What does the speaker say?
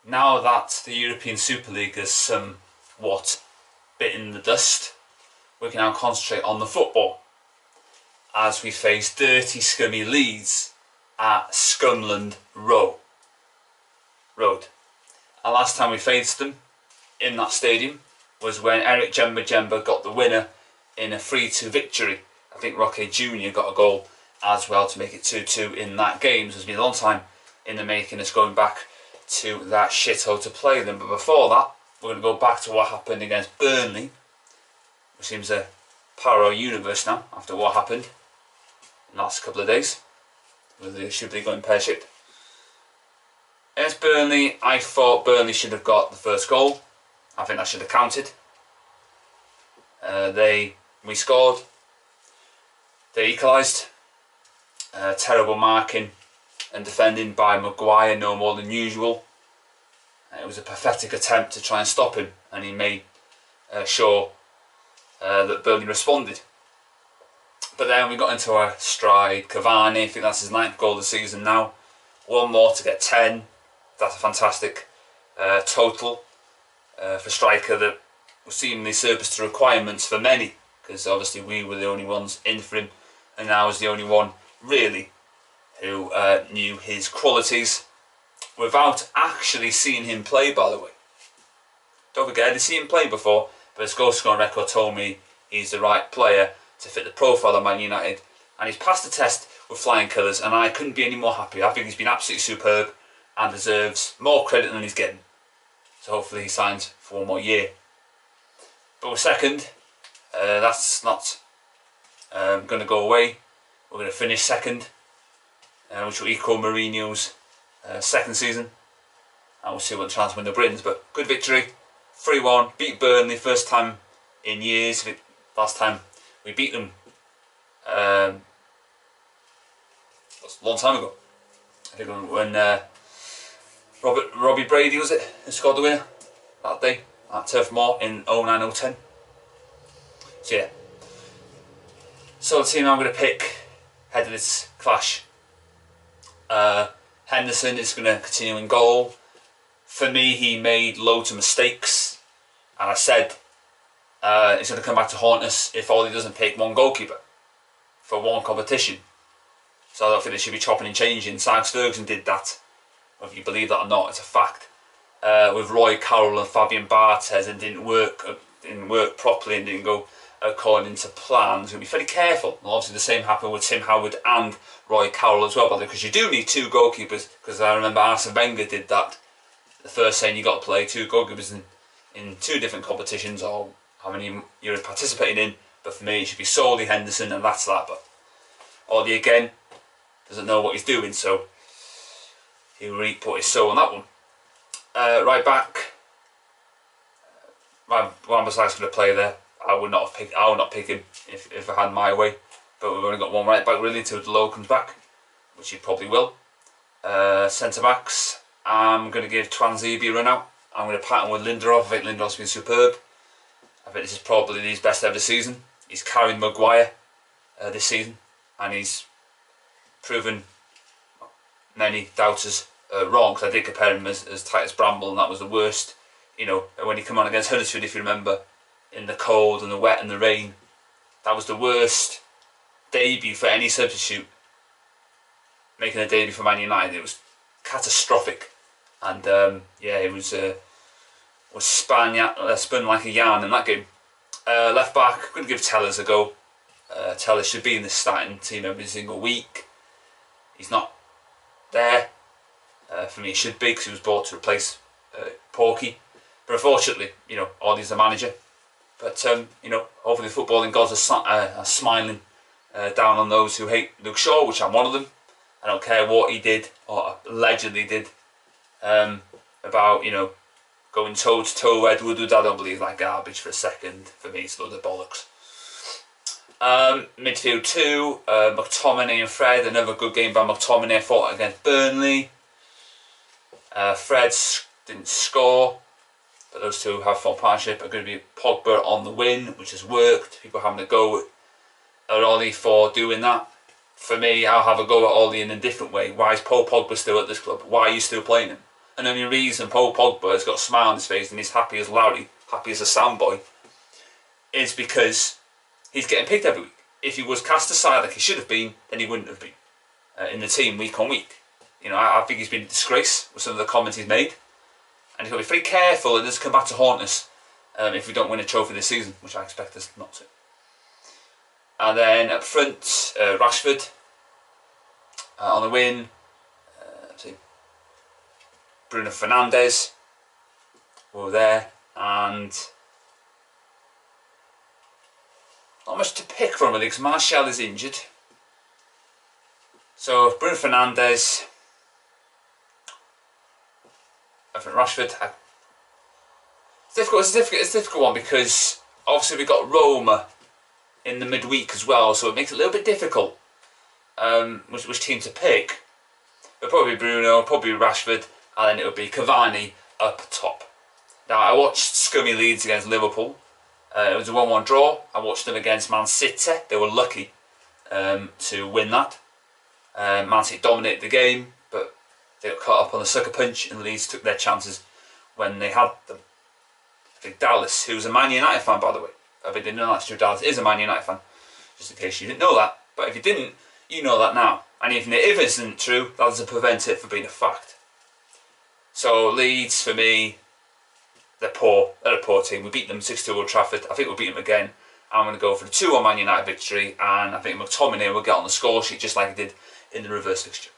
now that the European Super League has somewhat bitten the dust, we can now concentrate on the football as we face dirty, scummy Leeds at Scumland Road. And last time we faced them in that stadium was when Eric Jemba got the winner in a 3-2 victory. I think Roque Jr. got a goal as well to make it 2-2 in that game. So it's been a long time in the making, us going back to that shithole to play them. But before that, we're going to go back to what happened against Burnley, which seems a parallel universe now after what happened in the last couple of days, with the Super League going pear-shaped. Against Burnley, I thought Burnley should have got the first goal. I think that should have counted. We scored. They equalised. Terrible marking and defending by Maguire, no more than usual. It was a pathetic attempt to try and stop him, and he made sure that Burnley responded. But then we got into our stride. Cavani, I think that's his 9th goal of the season now. One more to get 10. That's a fantastic total for striker that was seemingly surpassed the requirements for many, because obviously we were the only ones in for him, and I was the only one really who knew his qualities without actually seeing him play, by the way. Don't forget, I'd seen him play before, but his goal scoring record told me he's the right player to fit the profile of Man United, and he's passed the test with flying colours, and I couldn't be any more happy. I think he's been absolutely superb and deserves more credit than he's getting. So hopefully he signs for one more year. But we're second. That's not going to go away. We're going to finish second, which will equal Mourinho's second season. And we'll see what the transfer window brings. But good victory, 3-1. Beat Burnley, first time in years. Last time we beat them, that's a long time ago. I think when Robbie Brady, was it, who scored the winner that day at Turf Moor in 09-010. So yeah. So the team I'm going to pick ahead of this clash. Henderson is going to continue in goal. For me, he made loads of mistakes, and I said he's going to come back to haunt us if Ollie doesn't pick one goalkeeper for one competition. So I don't think they should be chopping and changing. Alex Ferguson did that. Whether you believe that or not, it's a fact. With Roy Carroll and Fabian Barthez, it didn't work properly and didn't go according to plans. We'll be very careful. And obviously the same happened with Tim Howard and Roy Carroll as well, by the way, because you do need 2 goalkeepers, because I remember Arsene Wenger did that. The first saying you got to play 2 goalkeepers in 2 different competitions, or how many you're participating in. But for me, it should be solely Henderson, and that's that. But Ollie again doesn't know what he's doing, so he'll really put his soul on that one. Right back, Wan-Bissaka's going to play there. I would not pick him if I had my way. But we've only got one right back really until Delo comes back, which he probably will. Centre backs, I'm going to give Twanzebe a run out. I'm going to pattern with Lindelof. I think Lindelof's been superb. I think this is probably his best ever season. He's carried Maguire this season, and he's proven many doubters wrong, because I did compare him as tight as Bramble, and that was the worst. You know, when he came on against Huddersfield, if you remember, in the cold and the wet and the rain, that was the worst debut for any substitute making a debut for Man United. It was catastrophic, and yeah, it was spun like a yarn in that game. Left back, I'm going to give Tellers a go. Tellers should be in the starting team every single week. He's not there. For me, it should be, because he was brought to replace Porky. But unfortunately, you know, Ollie's the manager. But you know, hopefully the footballing gods are smiling down on those who hate Luke Shaw, which I'm one of them. I don't care what he did, or allegedly did, about, you know, going toe to toe with Ed Woodward. I don't believe that garbage for a second. For me, it's a load of bollocks. Midfield 2, McTominay and Fred. Another good game by McTominay. Fought against Burnley. Fred didn't score, but those two have fun partnership. Are going to be Pogba on the win, which has worked. People having a go at Ollie for doing that. For me, I'll have a go at Ollie in a different way. Why is Paul Pogba still at this club? Why are you still playing him? and only reason Paul Pogba has got a smile on his face and he's happy as Larry, happy as a sandboy, is because he's getting picked every week. If he was cast aside like he should have been, then he wouldn't have been in the team week on week. You know, I think he's been a disgrace with some of the comments he's made, and he's got to be very careful and doesn't come back to haunt us if we don't win a trophy this season, which I expect us not to. And then up front, Rashford on the wing. Bruno Fernandes were there, and not much to pick from really because Martial is injured. So Bruno Fernandes, I think Rashford. It's a difficult one because obviously we've got Roma in the midweek as well, so it makes it a little bit difficult which team to pick. But probably Bruno, probably Rashford, and then it would be Cavani up top. Now I watched scummy Leeds against Liverpool. It was a 1-1 draw. I watched them against Man City. They were lucky to win that. Man City dominated the game, but they got caught up on the sucker punch, and Leeds took their chances when they had them. I think Dallas, who's a Man United fan by the way, if you didn't know that's true, Dallas is a Man United fan, just in case you didn't know that. But if you didn't, you know that now. And even if it isn't true, that doesn't prevent it from being a fact. So Leeds, for me, they're poor. They're a poor team. We beat them 6-2 Old Trafford. I think we'll beat them again. I'm going to go for the 2-1 Man United victory, and I think McTominay will get on the score sheet just like he did in the reverse fixture.